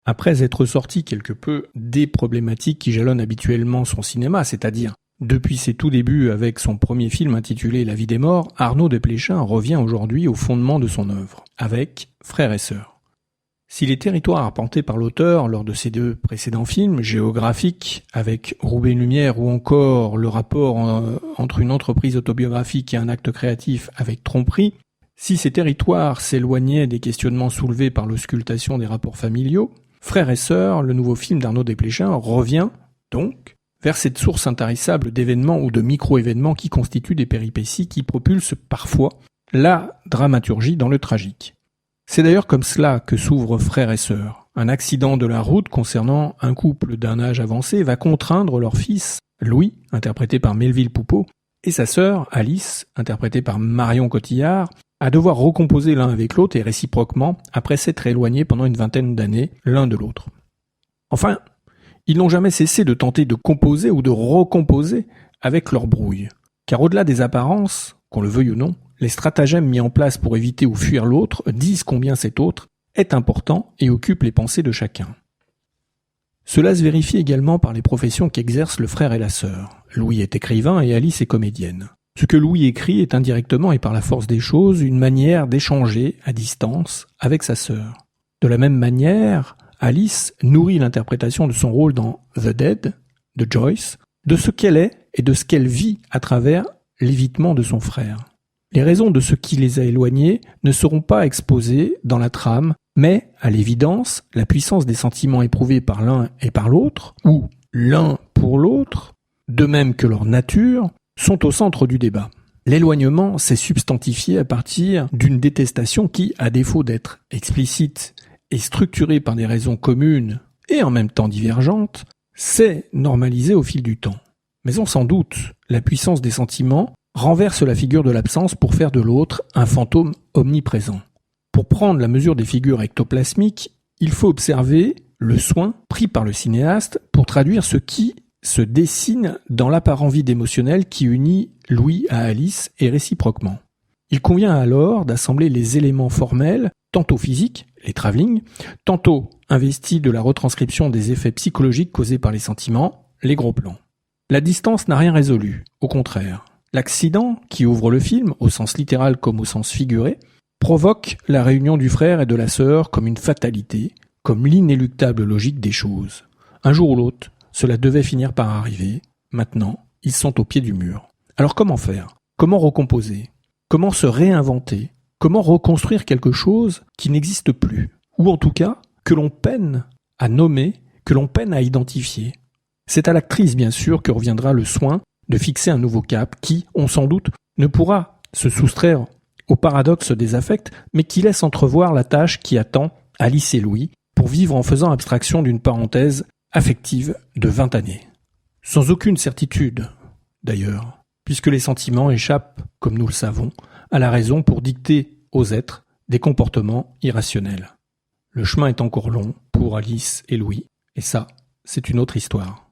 Après être sorti quelque peu des problématiques qui jalonnent habituellement son cinéma, c'est-à-dire depuis ses tout débuts avec son premier film intitulé La vie des morts, Arnaud Desplechin revient aujourd'hui au fondement de son œuvre, avec Frères et sœurs. Si les territoires arpentés par l'auteur lors de ses 2 précédents films, géographiques avec Roubaix Lumière ou encore le rapport entre une entreprise autobiographique et un acte créatif avec Tromperie, si ces territoires s'éloignaient des questionnements soulevés par l'auscultation des rapports familiaux, Frères et sœurs, le nouveau film d'Arnaud Desplechin, revient donc vers cette source intarissable d'événements ou de micro-événements qui constituent des péripéties qui propulsent parfois la dramaturgie dans le tragique. C'est d'ailleurs comme cela que s'ouvrent Frères et sœurs. Un accident de la route concernant un couple d'un âge avancé va contraindre leur fils, Louis, interprété par Melville Poupeau, et sa sœur, Alice, interprétée par Marion Cotillard, à devoir recomposer l'un avec l'autre et réciproquement après s'être éloignés pendant une vingtaine d'années l'un de l'autre. Enfin, ils n'ont jamais cessé de tenter de composer ou de recomposer avec leur brouille. Car au-delà des apparences, qu'on le veuille ou non, les stratagèmes mis en place pour éviter ou fuir l'autre disent combien cet autre est important et occupe les pensées de chacun. Cela se vérifie également par les professions qu'exercent le frère et la sœur. Louis est écrivain et Alice est comédienne. Ce que Louis écrit est indirectement et par la force des choses une manière d'échanger à distance avec sa sœur. De la même manière, Alice nourrit l'interprétation de son rôle dans The Dead de Joyce, de ce qu'elle est et de ce qu'elle vit à travers l'évitement de son frère. Les raisons de ce qui les a éloignés ne seront pas exposées dans la trame, mais, à l'évidence, la puissance des sentiments éprouvés par l'un et par l'autre, ou l'un pour l'autre, de même que leur nature, sont au centre du débat. L'éloignement s'est substantifié à partir d'une détestation qui, à défaut d'être explicite et structurée par des raisons communes et en même temps divergentes, s'est normalisée au fil du temps. Mais on s'en doute, la puissance des sentiments renverse la figure de l'absence pour faire de l'autre un fantôme omniprésent. Pour prendre la mesure des figures ectoplasmiques, il faut observer le soin pris par le cinéaste pour traduire ce qui se dessine dans l'apparent vide émotionnel qui unit Louis à Alice et réciproquement. Il convient alors d'assembler les éléments formels, tantôt physiques, les travelling, tantôt investis de la retranscription des effets psychologiques causés par les sentiments, les gros plans. La distance n'a rien résolu, au contraire. L'accident, qui ouvre le film, au sens littéral comme au sens figuré, provoque la réunion du frère et de la sœur comme une fatalité, comme l'inéluctable logique des choses. Un jour ou l'autre, cela devait finir par arriver. Maintenant, ils sont au pied du mur. Alors comment faire ? Comment recomposer ? Comment se réinventer ? Comment reconstruire quelque chose qui n'existe plus ? Ou en tout cas, que l'on peine à nommer, que l'on peine à identifier. C'est à l'actrice, bien sûr, que reviendra le soin de fixer un nouveau cap qui, on s'en doute, ne pourra se soustraire au paradoxe des affects, mais qui laisse entrevoir la tâche qui attend Alice et Louis pour vivre en faisant abstraction d'une parenthèse affective de 20 années. Sans aucune certitude, d'ailleurs, puisque les sentiments échappent, comme nous le savons, à la raison pour dicter aux êtres des comportements irrationnels. Le chemin est encore long pour Alice et Louis, et ça, c'est une autre histoire.